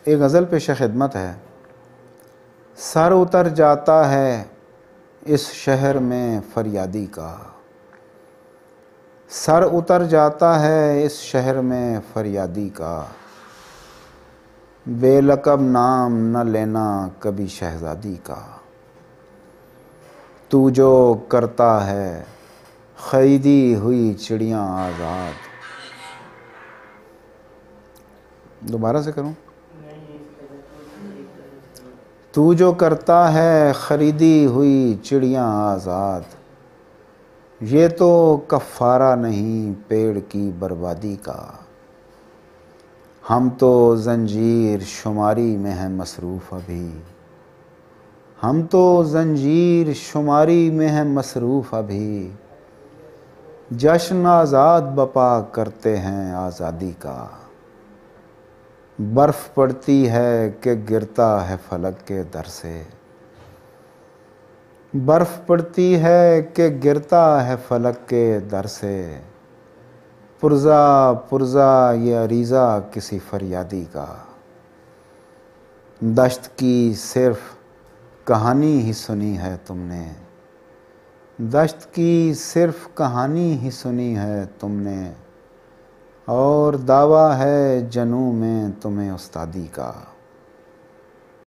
ایک غزل پیش خدمت ہے۔ سر اتر جاتا ہے اس شہر میں فریادی کا، سر اتر جاتا ہے اس شہر میں فریادی کا، بے لقب نام نہ لینا کبھی شہزادی کا، تو جو کرتا ہے خریدی ہوئی چڑیاں آزاد۔ دوبارہ سے کروں؟ تو جو کرتا ہے خریدی ہوئی چڑیاں آزاد، یہ تو کفارہ نہیں پیڑ کی بربادی کا، ہم تو زنجیر شماری میں ہیں مصروف ابھی، ہم تو زنجیر شماری میں ہیں مصروف ابھی، جشن آزاد بپا کرتے ہیں آزادی کا، برف پڑتی ہے کہ گرتا ہے فلک کے در سے، برف پڑتی ہے کہ گرتا ہے فلک کے در سے، پرزا پرزا یہ عریضہ کسی فریادی کا، دشت کی صرف کہانی ہی سنی ہے تم نے، دشت کی صرف کہانی ہی سنی ہے تم نے، اور دعویٰ ہے جنوں میں تمہیں استادی کا۔